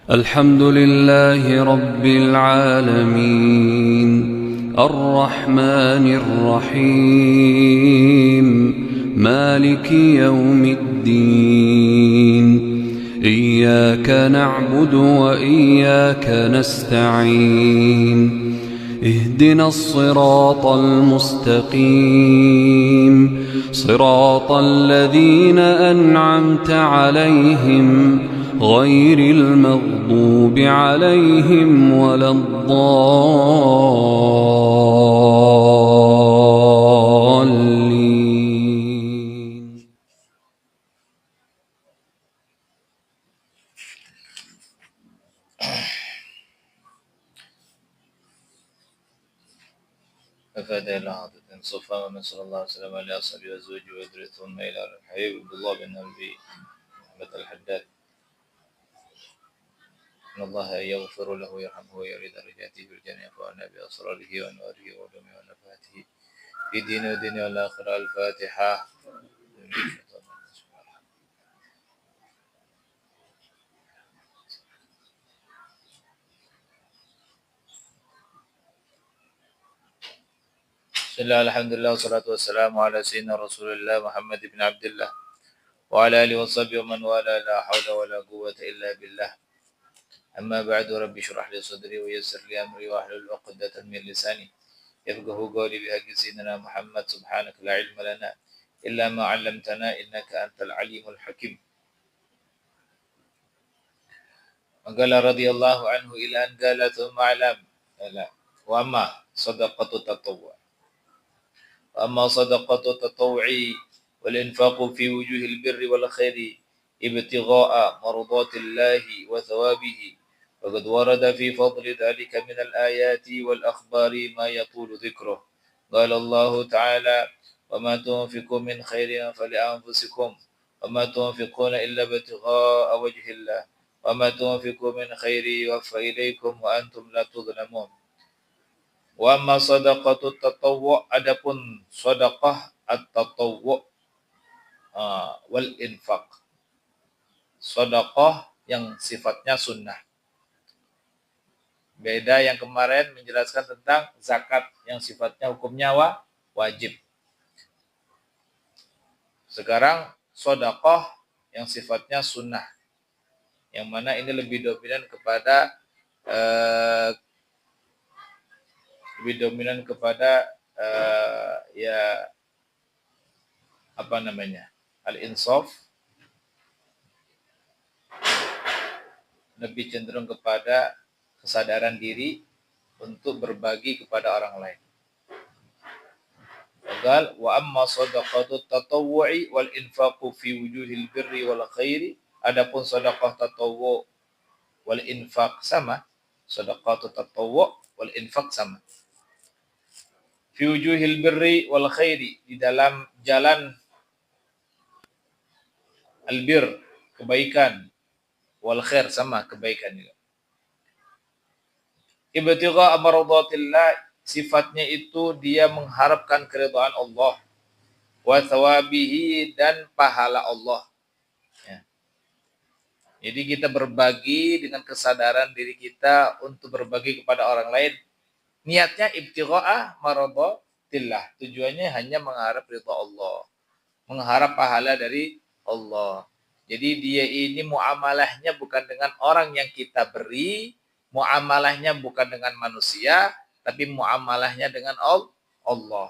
الحمد لله رب العالمين الرحمن الرحيم مالك يوم الدين إياك نعبد وإياك نستعين اهدنا الصراط المستقيم صراط الذين أنعمت عليهم غير المغضوب عليهم ولا الضالين. ففاد لحظة صفا ومن صلى الله عليه وسلم على أصحابه وأزواجه وذريته ثم إلى الحبيب عبد الله بن أبي أحمد الحداد إن الله يغفر له ويرحمه ويريد درجاته في الجنة وأنا بأسراره وأنواره وعلومه ونفاته في دينه ودنيا والآخرة. الفاتحة. بسم الله الحمد لله والصلاة والسلام على سيدنا رسول الله محمد بن عبد الله وعلى آله وصحبه ومن والاه. لا حول ولا قوة إلا بالله. أما بعد، ربي اشرح لي صدري ويسر لي أمري واحلل عقدة من لساني يفقهوا قولي بحق سيدنا محمد. سبحانك لا علم لنا إلا ما علمتنا إنك أنت العليم الحكيم. وقال رضي الله عنه إلى أن قال ثم أعلم وأما صدقة التطوع والإنفاق في وجوه البر والخير ابتغاء مرضات الله وثوابه، وقد ورد في فضل ذلك من الآيات والأخبار ما يطول ذكره. قال الله تعالى: وما تنفقوا من خير فلأنفسكم وما تنفقون إلا ابتغاء وجه الله وما تنفقوا من خير يوفى إليكم وأنتم لا تظلمون. Wa ma sadaqatut tatawwu', adapun sedekah at-tatawwu' wal infaq, sedekah yang sifatnya sunnah. Beda yang kemarin menjelaskan tentang zakat yang sifatnya hukumnya wajib. Sekarang sedekah yang sifatnya sunnah, yang mana ini lebih dominan kepada al-insaf, lebih cenderung kepada kesadaran diri untuk berbagi kepada orang lain. Qal wa amma sadaqatut tatawwu'i wal infaqu fi wujuhil birri wal khairi, adapun sedekah tatawwu' wal infaq sama, sedekah tatawwu' wal infaq sama. Fi wujuhil birri wal khairi, di dalam jalan albir, kebaikan, wal khair sama kebaikan juga. Ibtigha amradatillah, sifatnya itu dia mengharapkan keridhaan Allah, wa thawabihi, dan pahala Allah. Ya. Jadi kita berbagi dengan kesadaran diri kita untuk berbagi kepada orang lain. Niatnya ibtigha maradatillah, tujuannya hanya mengharap ridha Allah, mengharap pahala dari Allah. Jadi dia ini muamalahnya bukan dengan orang yang kita beri, muamalahnya bukan dengan manusia, tapi muamalahnya dengan Allah.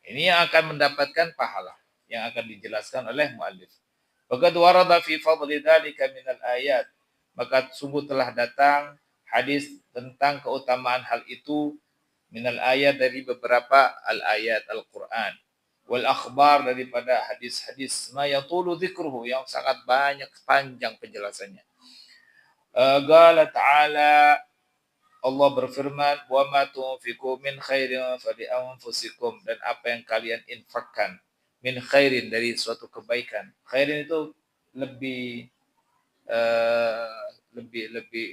Ini yang akan mendapatkan pahala, yang akan dijelaskan oleh muallif. Faqad warada fi fadli dzalika minal ayat, maka sungguh telah datang hadis tentang keutamaan hal itu minal ayat, dari beberapa al-ayat Al-Qur'an, wal akhbar, daripada hadis-hadis ma yatulu dzikruhu, yang sangat banyak panjang penjelasannya. Qala ta'ala, Allah berfirman, wa ma tunfiqu min khairin fali anfusikum, dan apa yang kalian infakkan min khairin, dari suatu kebaikan. Khairin itu lebih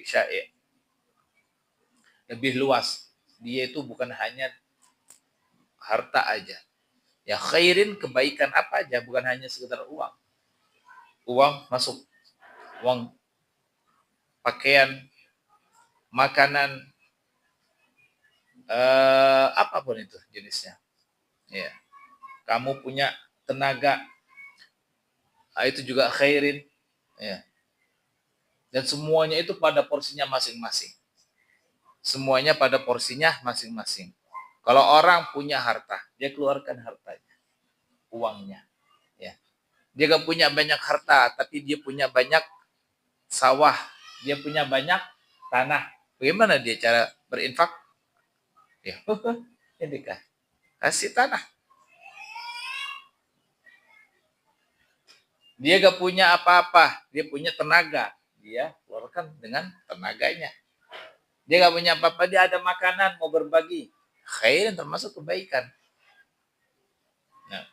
syai', lebih luas. Dia itu bukan hanya harta aja. Ya, khairin, kebaikan apa aja, bukan hanya sekedar uang. Uang masuk, uang pakaian, makanan, apapun itu jenisnya. Ya. Kamu punya tenaga, itu juga khairin. Ya. Dan semuanya itu pada porsinya masing-masing. Semuanya pada porsinya masing-masing. Kalau orang punya harta, dia keluarkan hartanya, uangnya. Ya. Dia gak punya banyak harta, tapi dia punya banyak sawah, dia punya banyak tanah. Bagaimana dia cara berinfak? Ya, ini kasih tanah. Dia gak punya apa-apa, dia punya tenaga, dia keluarkan dengan tenaganya. Dia gak punya apa-apa, dia ada makanan mau berbagi, khair termasuk kebaikan. Nah,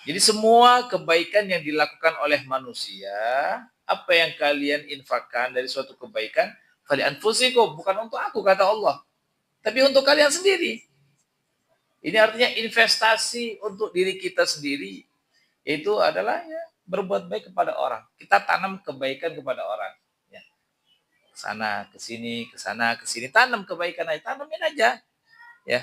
jadi semua kebaikan yang dilakukan oleh manusia, apa yang kalian infakkan dari suatu kebaikan, fali anfusikum, bukan untuk aku kata Allah, tapi untuk kalian sendiri. Ini artinya investasi untuk diri kita sendiri. Itu adalah ya, berbuat baik kepada orang. Kita tanam kebaikan kepada orang. Ya. Kesana, kesini, kesana, kesini. Tanam kebaikan aja. Tanamin aja. Ya.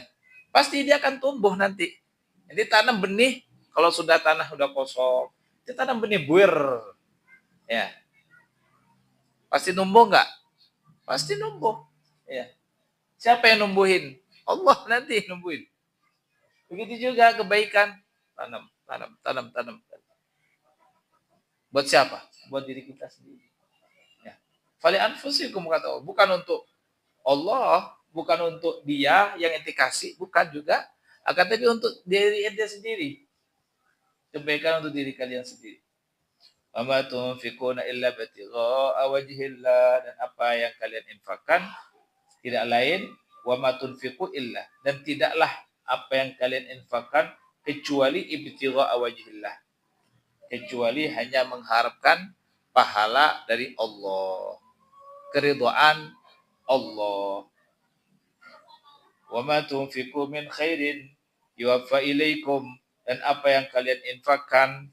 Pasti dia akan tumbuh nanti. Jadi tanam benih. Kalau sudah tanah sudah kosong, kita tanam benih buir. Ya. Pasti numbuh nggak? Pasti numbuh. Ya. Siapa yang numbuhin? Allah nanti numbuhin. Begitu juga kebaikan. Tanam, tanam, tanam, tanam. Buat siapa? Buat diri kita sendiri. Ya. Fali anfusikum kata Allah. Bukan untuk Allah, bukan untuk dia yang ente kasih, bukan juga. Akan tapi untuk diri ente sendiri. Kebaikan untuk diri kalian sendiri. Wa ma tunfiquna illa batigha'a wajhillah, dan apa yang kalian infakkan tidak lain wa ma tunfiqu illa, dan tidaklah apa yang kalian infakkan kecuali ibtigha'a wajhillah, kecuali hanya mengharapkan pahala dari Allah, keridhaan Allah. Wa ma tunfiqu min khairin yuwaffa ilaikum, dan apa yang kalian infakkan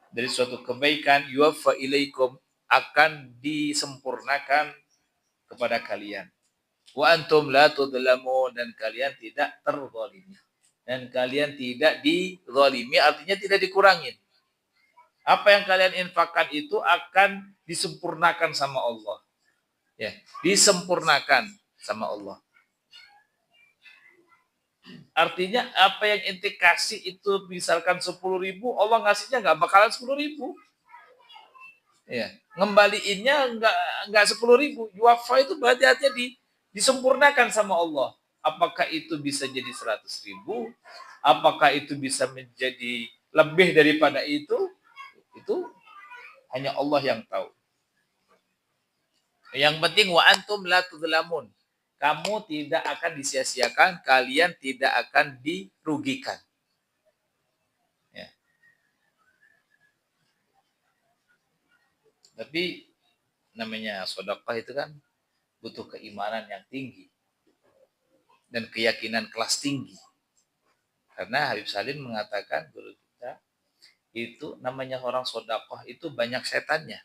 dari suatu kebaikan, yuwaffa ilaikum, akan disempurnakan kepada kalian. Wa antum la tudlamun, dan kalian tidak terzalimi. Dan kalian tidak dizalimi, artinya tidak dikurangin. Apa yang kalian infakkan itu akan disempurnakan sama Allah. Ya, disempurnakan sama Allah. Artinya apa yang ente kasih itu misalkan 10.000, Allah ngasihnya nggak bakalan 10.000. Ya, ngembaliinnya nggak 10.000. Yuwafa itu berarti artinya disempurnakan sama Allah. Apakah itu bisa jadi 100.000? Apakah itu bisa menjadi lebih daripada itu? Itu hanya Allah yang tahu. Yang penting wa antum la tudlamun. Kamu tidak akan disia-siakan, kalian tidak akan dirugikan. Ya. Tapi namanya sedekah itu kan butuh keimanan yang tinggi dan keyakinan kelas tinggi. Karena Habib Salim mengatakan, guru kita, itu namanya orang sedekah itu banyak setannya.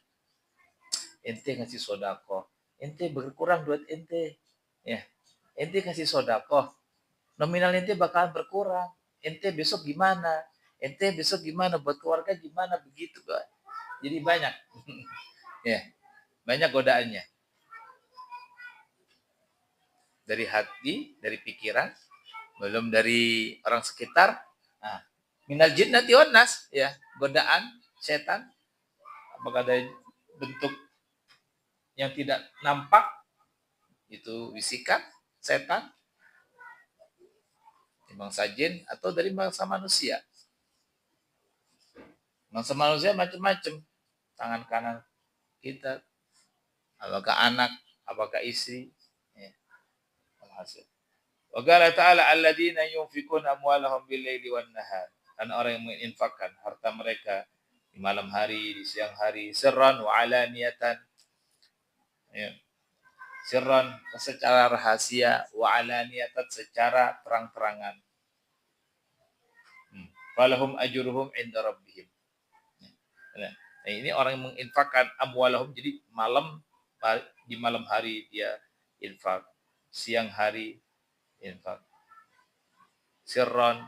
Ente ngasih sedekah, ente berkurang duit ente. Ya. Ente kasih sedekah, nominal ente bakalan berkurang. Ente besok gimana? Ente besok gimana? Buat keluarga gimana? Begitu, Pak. Jadi banyak. Ya. Banyak godaannya. Dari hati, dari pikiran, belum dari orang sekitar. Nah, minal jinnati wan nas, ya, godaan setan. Apakah ada bentuk yang tidak nampak, itu bisikan setan, bangsa jin atau dari bangsa manusia. Bangsa manusia macam-macam. Tangan kanan kita, apakah anak, apakah istri. Ya. Wa qala ta'ala alladziina yunfikuna amwalahum bil-laili wan-nahar. Dan orang yang menginfakkan harta mereka di malam hari, di siang hari, sirran wa alaniyatan. Ya. Sirran secara rahasia, wa alaniyatan secara terang-terangan. Falahum ajruhum inda rabbihim. Nah, ini orang yang menginfakkan amwalahum, jadi malam di malam hari dia infak, siang hari infak. Sirron,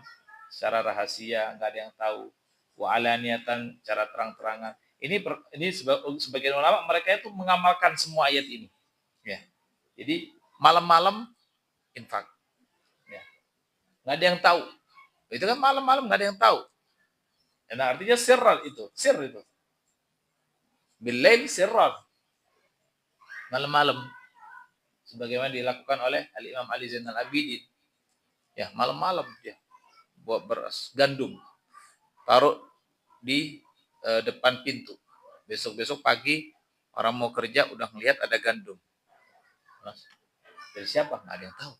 secara rahasia, nggak ada yang tahu. Wa alaniyatan, cara terang-terangan. Ini sebagian ulama mereka itu mengamalkan semua ayat ini. Ya. Jadi malam-malam infak. Ya. Nggak ada yang tahu. Itu kan malam-malam nggak ada yang tahu. Nah, artinya sirran itu, sir itu. Bilail sirran. Malam-malam. Sebagaimana dilakukan oleh Al-Imam Ali Zainal Abidin. Ya, malam-malam dia buat beras, gandum. Taruh di depan pintu. Besok-besok pagi orang mau kerja udah ngelihat ada gandum. Dari siapa? Nggak ada yang tahu.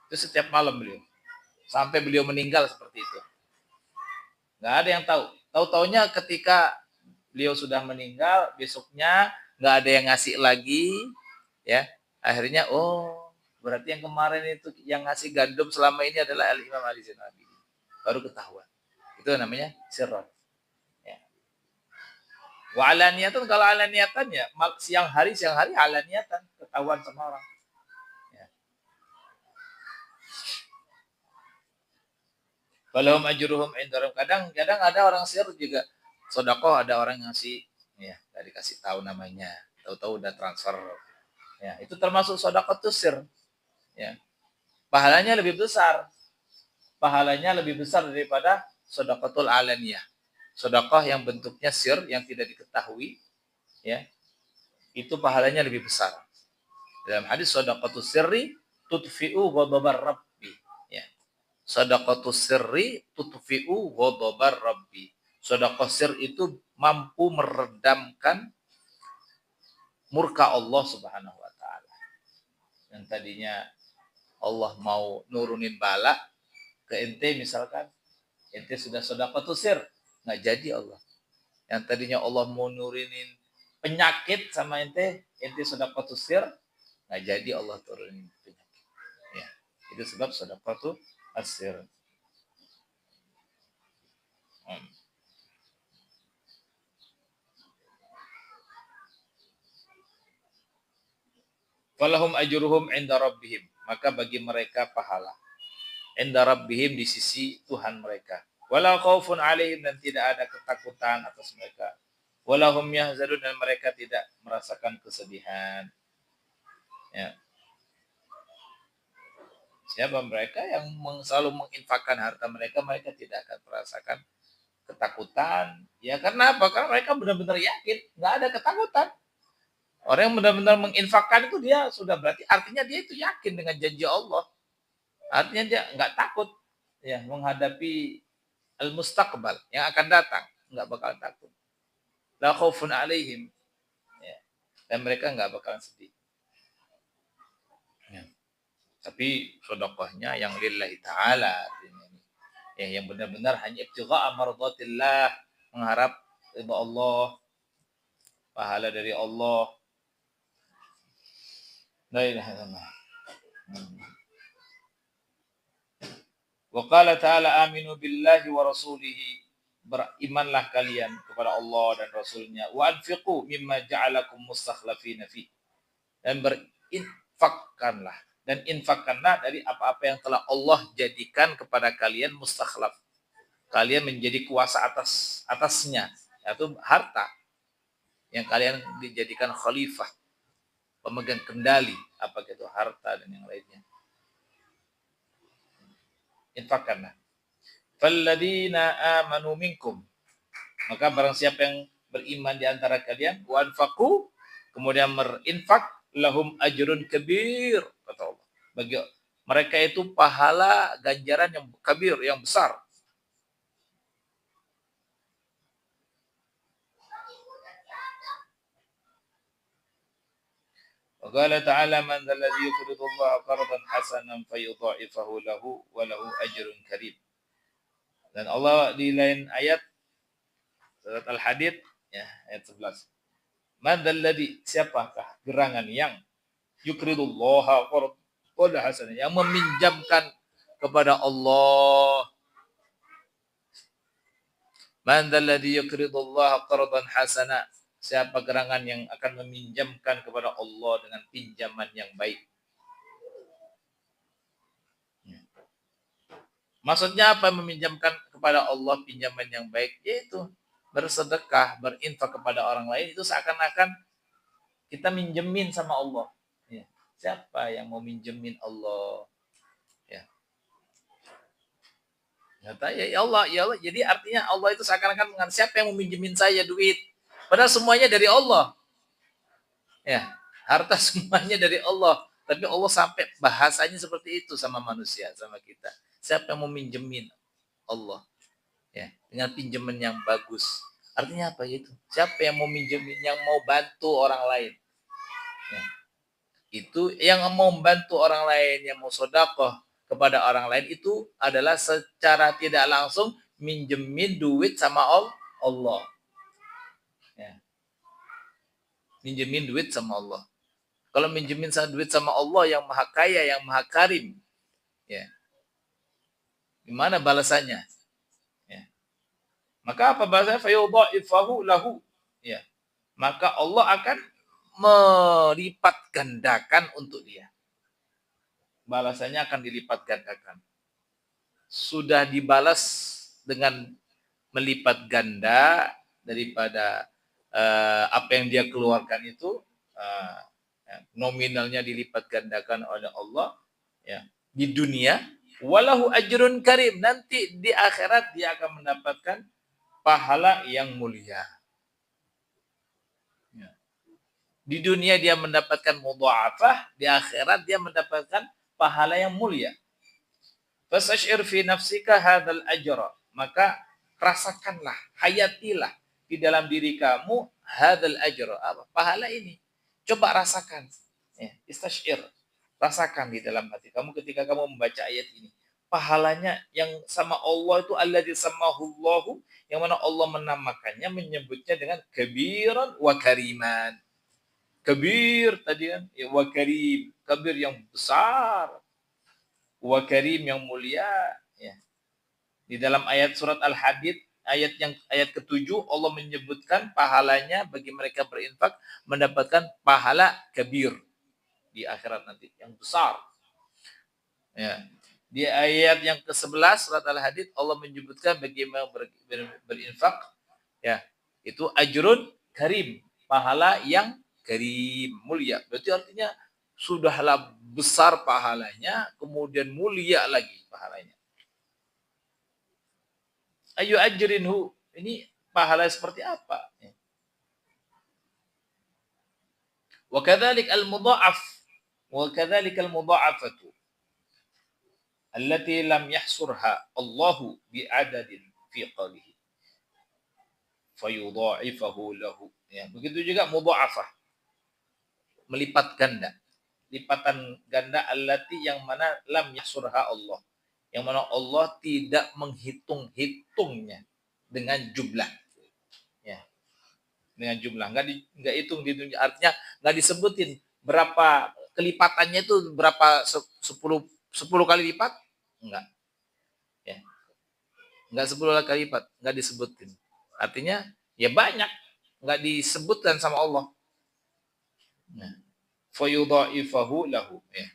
Itu setiap malam beliau. Sampai beliau meninggal seperti itu. Nggak ada yang tahu. Tahu-taunya ketika beliau sudah meninggal, besoknya nggak ada yang ngasih lagi. Ya, akhirnya berarti yang kemarin itu yang ngasih gandum selama ini adalah Al-Imam Ali Zainal Abidin. Baru ketahuan. Itu namanya sirron. Ya. Wa alaniyatan, kalau alaniyatan ya siang hari alaniyatan, ketahuan sama orang. Ya. Walahum ajruhum inda rabbihim. Kadang ada orang sir juga sedekah, ada orang ngasih ya, enggak dikasih tahu namanya. Tahu-tahu udah transfer. Ya, itu termasuk sedekah tuh sir. Ya. Pahalanya lebih besar. Pahalanya lebih besar daripada sedekahul alaniyah. Sedekah yang bentuknya sir, yang tidak diketahui, ya, itu pahalanya lebih besar. Dalam hadis sedekahus sirri tudfi'u ghadabar rabbi. Ya. Sedekahus sirri tudfi'u ghadabar rabbi. Sedekah sir itu mampu meredamkan murka Allah Subhanahu wa taala. Yang tadinya Allah mau nurunin bala ke ente, misalkan ente sudah sedekahus sir, nggak jadi Allah. Yang tadinya Allah mau nurunin penyakit sama ente sedekahus sir, nggak jadi Allah turunin penyakit. Ya, itu sebab sedekahus sir. Falahum ajruhum inda rabbihim, maka bagi mereka pahala. Inda rabbihim, di sisi Tuhan mereka. Wala khaufun alaihim, dan tidak ada ketakutan atas mereka. Walahum yahzanun, dan mereka tidak merasakan kesedihan. Ya. Siapa mereka yang selalu menginfakkan harta mereka, mereka tidak akan merasakan ketakutan. Ya karena apa? Karena mereka benar-benar yakin, nggak ada ketakutan. Orang yang benar-benar menginfakkan itu dia sudah berarti artinya dia itu yakin dengan janji Allah. Artinya dia nggak takut ya menghadapi al-mustaqbal yang akan datang, nggak bakal takut. La khaufun alaihim. Ya. Dan mereka nggak bakalan sedih. Ya. Tapi sedekahnya yang lillahi ta'ala, ya, yang benar-benar hanya ibtigha'a mardatillah, mengharap ridha Allah, pahala dari Allah. La ilaha illallah. Wa qala ta'ala aminu billahi wa rasulihi, berimanlah kalian kepada Allah dan Rasulnya. Wa anfiqu mimma ja'alakum mustakhlafina fi, dan berinfakkanlah, dan infakkanlah dari apa-apa yang telah Allah jadikan kepada kalian mustakhlaf. Kalian menjadi kuasa atasnya, yaitu harta yang kalian dijadikan khalifah, pemegang kendali, apa itu harta dan yang lainnya. Infakkanlah. Falladzina amanu minkum, maka barang siapa yang beriman di antara kalian, wa anfaqu, kemudian berinfak, lahum ajrun kabir, kata Allah. Bagi mereka itu pahala ganjaran yang kabir, yang besar. Wa qala ta'ala man dzal ladzi yuqridu Allah qardan hasanan fayudha'ifahu lahu wa lahu ajrun karim. Dan Allah di lain ayat surat Al-Hadid ya, ayat 11. Man dzal ladzi, siapakah gerangan yang yuqridu Allah qardan hasanan, yang meminjamkan kepada Allah Man dzalladzi yuqridullaha qardan hasana. Siapa gerangan yang akan meminjamkan kepada Allah dengan pinjaman yang baik? Maksudnya apa meminjamkan kepada Allah pinjaman yang baik? Yaitu bersedekah, berinfak kepada orang lain itu seakan-akan kita minjemin sama Allah. Ya. Siapa yang mau minjemin Allah? Ya. Kata ya Allah, ya Allah. Jadi artinya Allah itu seakan-akan mengatakan siapa yang mau minjemin saya duit? Padahal semuanya dari Allah. Ya, harta semuanya dari Allah. Tapi Allah sampai bahasanya seperti itu sama manusia, sama kita. Siapa yang mau minjemin Allah? Ya, dengan pinjaman yang bagus. Artinya apa itu? Siapa yang mau minjemin, yang mau bantu orang lain? Ya. Itu yang mau membantu orang lain, yang mau sedekah kepada orang lain itu adalah secara tidak langsung minjemin duit sama Allah. Ya. Minjemin duit sama Allah. Kalau minjemin duit sama Allah yang maha kaya, yang maha karim, ya, gimana balasannya? Ya. Maka apa balasannya? Fayudha'ifahu lahu. Ya. Maka Allah akan melipat gandakan untuk dia. Balasannya akan dilipat gandakan. Sudah dibalas dengan melipat ganda daripada apa yang dia keluarkan itu, nominalnya dilipat gandakan oleh Allah, ya, di dunia, walahu ajrun karim, nanti di akhirat dia akan mendapatkan pahala yang mulia. Ya. Di dunia dia mendapatkan mudha'afah, di akhirat dia mendapatkan pahala yang mulia. Fasash'ir fi nafsika hadzal ajra, maka rasakanlah, hayatilah di dalam diri kamu hadzal ajra, apa? Pahala ini. Coba rasakan. Ya, istash'ir. Rasakan di dalam hati kamu ketika kamu membaca ayat ini. Pahalanya yang sama Allah itu alladzi samahullahu, yang mana Allah menamakannya, menyebutnya dengan kabiran wa kariman. Kabir tadi kan, ya, wa karim, kabir yang besar, wa karim yang mulia, ya. Di dalam ayat surat Al-Hadid ayat ke-7 Allah menyebutkan pahalanya bagi mereka berinfak mendapatkan pahala kabir di akhirat nanti yang besar. Ya. Di ayat yang ke-11 surat Al-Hadid Allah menyebutkan bagaimana berinfak, ya, itu ajrun karim, pahala yang karim, mulia. Berarti artinya sudahlah besar pahalanya, kemudian mulia lagi pahalanya. Ayu ajrinhu, ini pahala seperti apa? Wa kadzalik al-mudha'af, wa kadzalik al-mudha'afatu allati lam yahsurha Allahu bi'adadin fi qalihi fayudha'ifahu lahu. Ya, begitu juga mudha'afah, melipat ganda. Lipatan ganda allati yang mana lam yahsurha Allah, yang mana Allah tidak menghitung-hitungnya dengan jumlah. Ya, dengan jumlah, nggak hitung di dunia, artinya nggak disebutin berapa kelipatannya itu, berapa 10 kali lipat, enggak, ya, enggak 10 kali lipat, enggak disebutin, artinya ya banyak, enggak disebutkan sama Allah. Nah, fayudha'ifahu lahu, ya.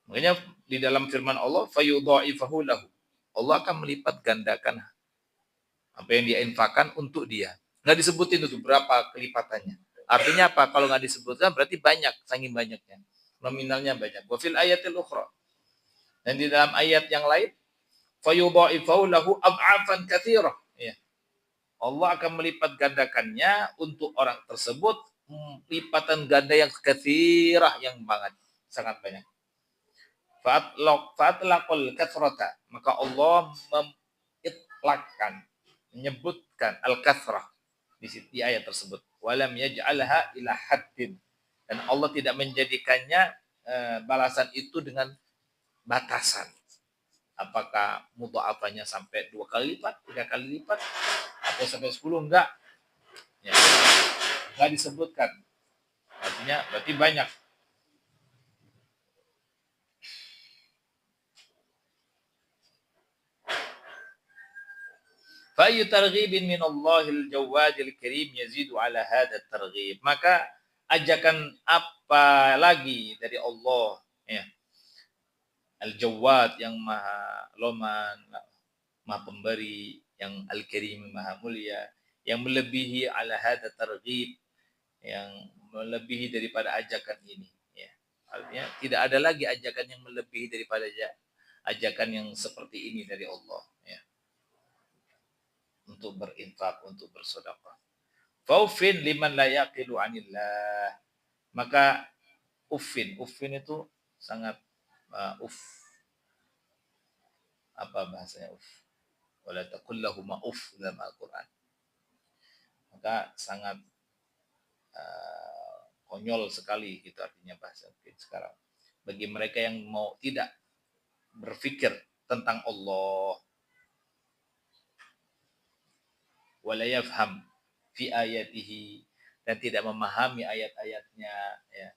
Makanya di dalam firman Allah fayudha'ifahu lahu, Allah akan melipat gandakan apa yang dia infakkan untuk dia. Nggak disebutin itu berapa kelipatannya. Artinya apa? Kalau nggak disebutkan berarti banyak, saking banyaknya. Nominalnya banyak. Wa fil ayatil ukhra. Dan di dalam ayat yang lain, fayudha'ifahu lahu ad'afan katsirah. Ya. Allah akan melipat gandakannya untuk orang tersebut lipatan ganda yang katsirah, yang sangat banyak. Fa'atlaqal kathrata, maka Allah mengitlaqkan, menyebutkan al-kathrah di ayat tersebut. Walam yaj'alha ila haddin, dan Allah tidak menjadikannya balasan itu dengan batasan. Apakah mudha'afanya sampai 2 kali lipat, 3 kali lipat, atau sampai 10, enggak. Ya, enggak disebutkan. Artinya berarti banyak. Fa'ayu targhibin min Allahil Jawadil Karim yazidu ala hadha targhib. Maka ajakan apa lagi dari Allah, ya, Al-Jawad yang maha loman, maha pemberi, yang Al-Karim maha mulia, yang melebihi ala hadha targhib, yang melebihi daripada ajakan ini, ya. Artinya tidak ada lagi ajakan yang melebihi daripada ajakan yang seperti ini dari Allah, ya. Untuk berinfak, untuk bersedekah. Faufin liman la yaqilu anillah. Maka uffin itu sangat apa bahasanya wala taqul lahum dalam Al-Qur'an. Maka sangat konyol sekali gitu artinya bahasa sekarang. Bagi mereka yang mau tidak berpikir tentang Allah, wala yafham fi ayatihi, dan tidak memahami ayat-ayatnya, ya.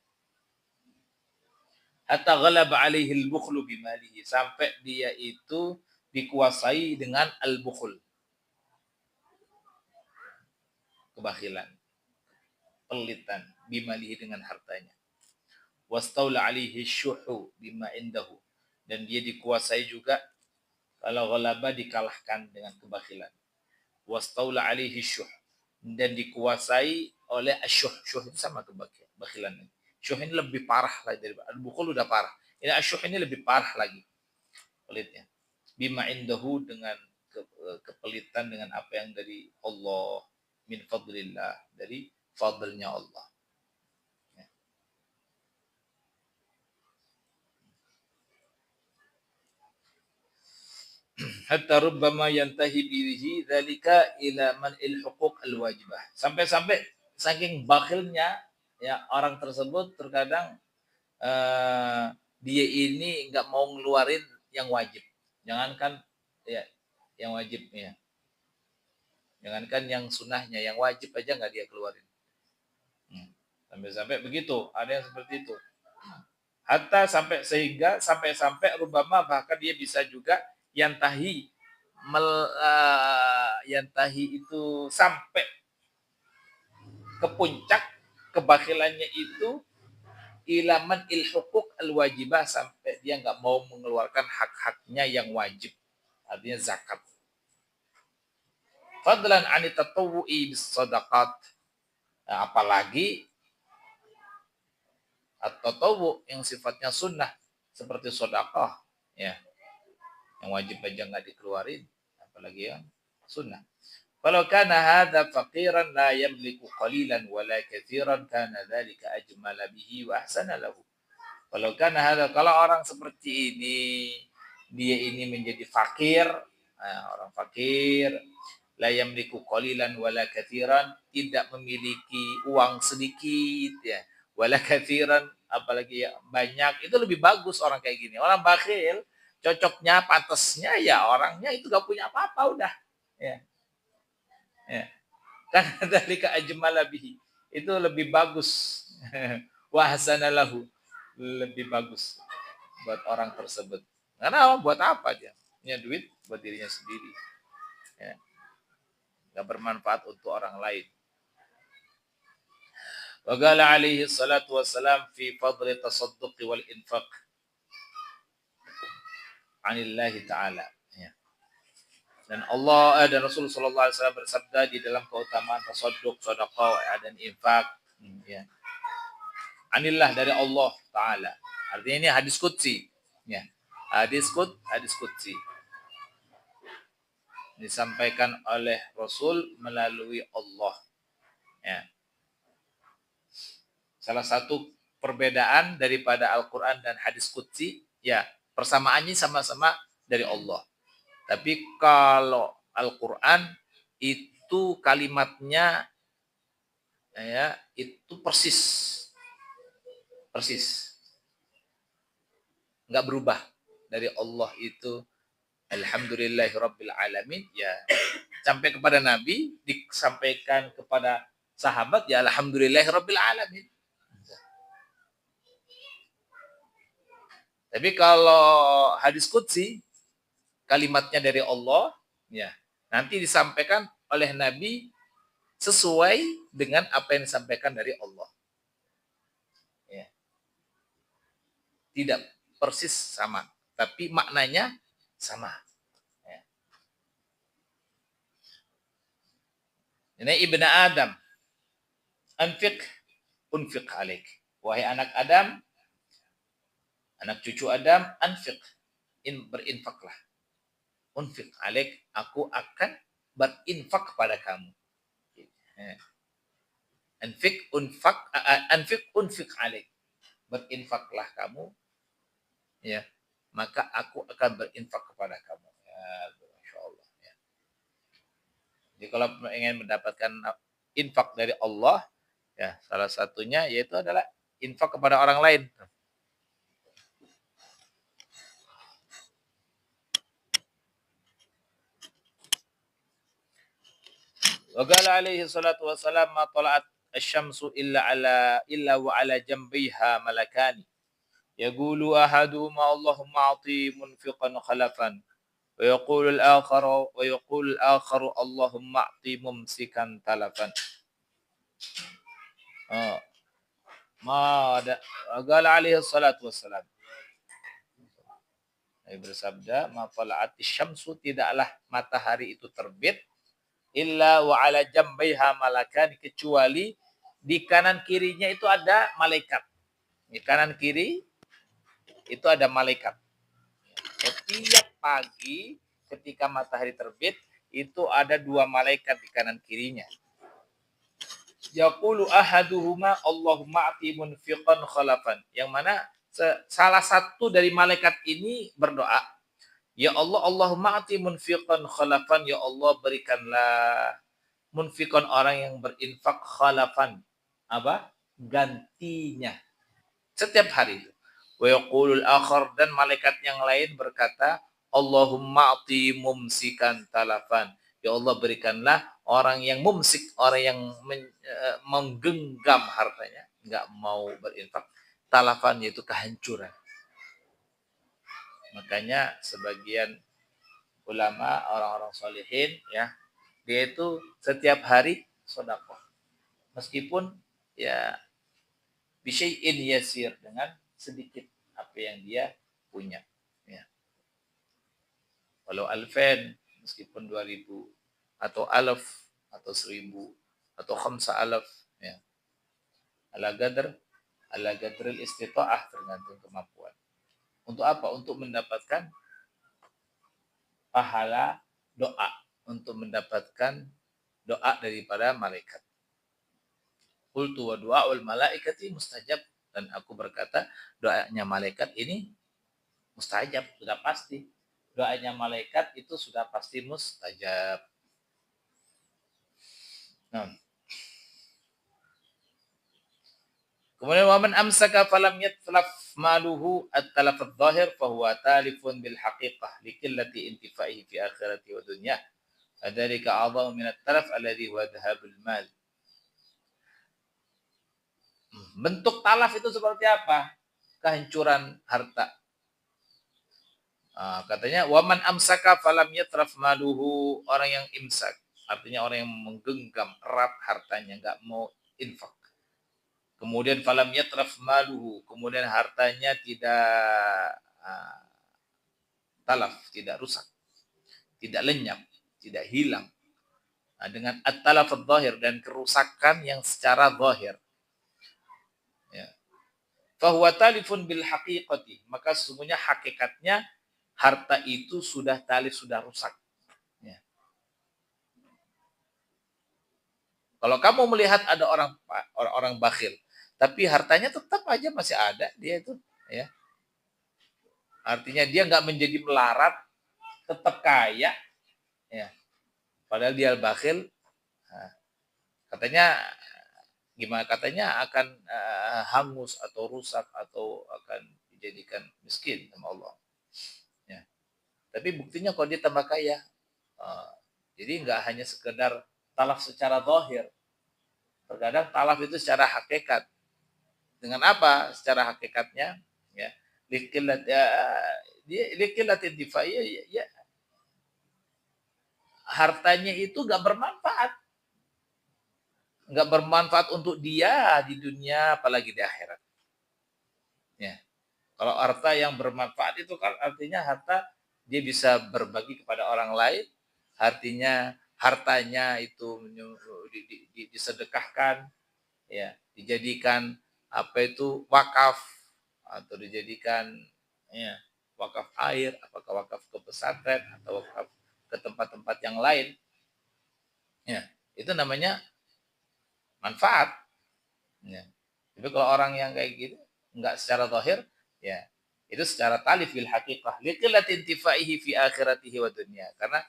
Hatta ghalaba alaihi al-bukhlu bimalihi, sampai dia itu dikuasai dengan al-bukhl, kebakhilan, pelitan, bimalihi, dengan hartanya. Wastaula alaihi syuhu bima indahu, dan dia dikuasai juga, kalau ghalaba dikalahkan dengan kebakhilan. Wastaula alaihi syuh, dan dikuasai oleh asyuh. Syuh itu sama kebakhilan. Syuh ini lebih parah lagi daripada al-bukhul, udah parah. Ini asyuh ini lebih parah lagi pelitnya. Bima indahu, dengan kepelitan dengan apa yang dari Allah, min fadlillah, dari fadlnya Allah. Ya. Hatta rubbama yantahi bihi dzalika ila man'il huquq al-wajibah. Sampai-sampai saking bakhilnya, ya, orang tersebut terkadang dia ini nggak mau ngeluarin yang wajib. Jangankan ya yang wajib, ya. Jangankan yang sunnahnya, yang wajib aja nggak dia keluarin. Sampai-sampai begitu, ada yang seperti itu. Hatta sampai rubama, bahkan dia bisa juga yantahi itu sampai ke puncak kebakhilannya itu ilaman ilhuquq al-wajibah, sampai dia nggak mau mengeluarkan hak-haknya yang wajib, artinya zakat. Fadlan an tatawwu'i bis sadaqat, apalagi at-tatawwu yang sifatnya sunnah seperti sedekah, ya, yang wajib aja nggak dikeluarin, apalagi yang sunnah. Kalau kana hadza faqiran la yamliku qalilan wala katsiran kana dzalika ajmala bihi wa ahsana lahu. Kalau kana hadza, kalau orang seperti ini, dia ini menjadi fakir, orang fakir, la yamliku qalilan wala katsiran, tidak memiliki uang sedikit, ya, wala katsiran, apalagi ya banyak, itu lebih bagus orang kayak gini. Orang bakhil cocoknya, pantasnya, ya orangnya itu gak punya apa-apa udah, ya. Ya. Karena dzalika ajmala bihi, itu lebih bagus. Wa hasana lahu, lebih bagus buat orang tersebut. Karena buat apa dia? Punya duit buat dirinya sendiri. Ya. Gak bermanfaat untuk orang lain. Wa qala alaihi salatu wassalam fi fadli tasadduqi wal infaq anillahi ta'ala. Dan Allah dan Rasul sallallahu alaihi wasallam bersabda di dalam keutamaan tasadduq, sedekah, dan infak, ya. Anillah, dari Allah taala. Artinya ini hadis qudsi, ya. Hadis qudsi. Disampaikan oleh Rasul melalui Allah, ya. Salah satu perbedaan daripada Al-Qur'an dan hadis qudsi, ya, persamaannya sama-sama dari Allah. Tapi kalau Al-Quran itu kalimatnya, ya, itu persis, nggak berubah. Dari Allah itu alhamdulillahirabbil alamin, ya, sampai kepada Nabi, disampaikan kepada sahabat, ya alhamdulillahirabbil alamin. Tapi kalau hadis qudsi, kalimatnya dari Allah, ya. Nanti disampaikan oleh Nabi sesuai dengan apa yang disampaikan dari Allah. Ya. Tidak persis sama, tapi maknanya sama. Ya. Ini Ibnu Adam, anfiq unfiq alaik. Wahai anak Adam, anak cucu Adam, anfiq, berinfaklah. Unfiq alaik, aku akan berinfak kepada kamu. Anfiq unfiq alaik. Berinfaklah kamu, ya, maka aku akan berinfak kepada kamu. Ya, Masya Allah. Ya. Jadi kalau ingin mendapatkan infak dari Allah, ya salah satunya yaitu adalah infak kepada orang lain. Wa qala alaihi salatu wassalam ma tala'at asy-syamsu illa wa ala jambiha malakani. Yaqulu ahaduhuma Allahumma a'ti munfiqan khalafan wa yaqulu al-akharu Allahumma a'ti mumsikan talafan. Qala alaihi salatu wassalam. Nabi bersabda, ma tala'at asy-syamsu, tidaklah matahari itu terbit illa wa ala jambaiha malakan, kecuali di kanan kirinya itu ada malaikat. Di kanan kiri itu ada malaikat. Setiap pagi ketika matahari terbit itu ada dua malaikat di kanan kirinya. Yaqulu ahaduhuma Allahumma ati munfiqan khalafan. Yang mana salah satu dari malaikat ini berdoa, ya Allah, Allahumma ati munfiqan khalafan, ya Allah berikanlah munfiqan orang yang berinfak khalafan, apa? Gantinya. Setiap hari itu. Wa yaqulul akhar, dan malaikat yang lain berkata, Allahumma ati mumsikan talafan. Ya Allah berikanlah orang yang mumsik, orang yang menggenggam hartanya, enggak mau berinfak, talafan yaitu kehancuran. Makanya sebagian ulama, orang-orang solihin, ya, dia itu setiap hari sedekah. Meskipun ya bisyai'in yasir, dengan sedikit apa yang dia punya. Ya. Walau alfen, meskipun 2000 atau alaf atau 1000 atau khamsa alaf, ya. Ala gadril istita'ah, tergantung kemampuan. Untuk apa? Untuk mendapatkan pahala doa, untuk mendapatkan doa daripada malaikat. Qultu wa du'aul malaikati mustajab, dan aku berkata doanya malaikat ini mustajab, sudah pasti. Doanya malaikat itu sudah pasti mustajab. Nah. Kemudian waman amsaka falam yatlaf maluhu at-talaf adh-dhahir fa huwa talifun bil haqiqah li qillati intifaihi fi akhirati wa dunyah. Adzalika a'dhamu min at-talaf alladhi huwa dhahabul mal. Bentuk talaf itu seperti apa? Kehancuran harta. Katanya waman amsaka falam yatraf maluhu, orang yang imsak, artinya orang yang menggenggam erat hartanya, enggak mau infak. Kemudian falam yatraf maluhu, kemudian hartanya tidak talaf, tidak rusak, tidak lenyap, tidak hilang. Dengan at-talaf adh-dhahir, dan kerusakan yang secara zahir. Ya. Fahuwa talifun bil haqiqati, maka sesungguhnya hakikatnya harta itu sudah talif, sudah rusak. Ya. Kalau kamu melihat ada orang bakhil, tapi hartanya tetap aja masih ada, dia itu, ya. Artinya dia nggak menjadi melarat, tetap kaya, ya. Padahal dia bakhil, katanya gimana? Katanya akan hangus atau rusak atau akan dijadikan miskin sama Allah. Ya. Tapi buktinya kalau dia tambah kaya, jadi nggak hanya sekedar talaf secara zahir. Terkadang talaf itu secara hakikat. Dengan apa secara hakikatnya? Ya, likilat intifai, ya, hartanya itu nggak bermanfaat. Nggak bermanfaat untuk dia di dunia, apalagi di akhirat. Ya. Kalau harta yang bermanfaat itu kan artinya harta dia bisa berbagi kepada orang lain, artinya hartanya itu disedekahkan, ya, dijadikan apa itu wakaf atau dijadikan ya wakaf air, apakah wakaf ke pesantren atau wakaf ke tempat-tempat yang lain, ya itu namanya manfaat. Ya. Tapi kalau orang yang kayak gitu nggak secara zahir, ya itu secara talif fil haqiqah liqillati intifaihi fi akhiratihi wa dunya, karena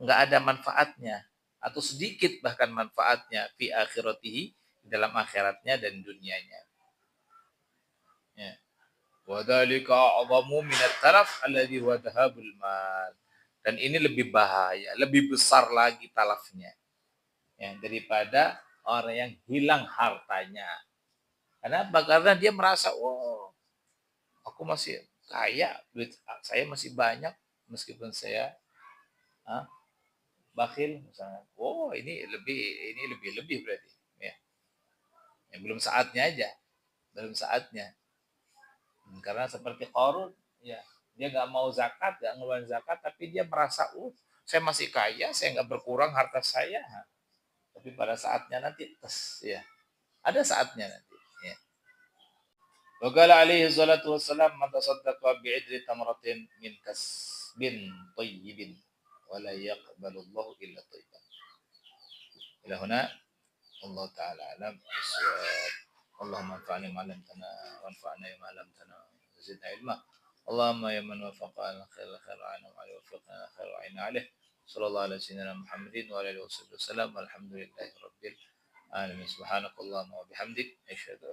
nggak ada manfaatnya atau sedikit bahkan manfaatnya fi akhiratihi dalam akhiratnya dan dunianya. Ya. Wa dzalika a'zamu min at-talaf alladhi huwa dhahabul mal. Dan ini lebih bahaya, lebih besar lagi talafnya. Ya, daripada orang yang hilang hartanya. Kenapa? Karena dia merasa, oh, aku masih kaya, duit saya masih banyak, meskipun saya bakhil misalnya. Oh, ini lebih berarti. Ya. Ya, belum saatnya aja, belum saatnya. Karena seperti Qarun, ya dia nggak mau zakat, nggak ngeluarin zakat, tapi dia merasa, saya masih kaya, saya nggak berkurang harta saya. Tapi pada saatnya nanti, ya ada saatnya nanti. Ya. Wa alaihi salatu wassalam man tasaddaqa bi'idri tamratin min kasbin tayyibin wa la yaqbalu Allahu illa thayyiban. Ila huna Allah taala alam bisawab. Allahumma anfa'na ma 'allamtana wanfa'na bima 'allamtana wa zidna ilma. Allahumma ya man wafaqa al khair ana wa wafiqna khair aina alaih. Sallallahu alaihi wasallam Muhammadin wa alihi wasallam. Alhamdulillahi rabbil alamin. Subhanakallahumma wa bihamdik asyhadu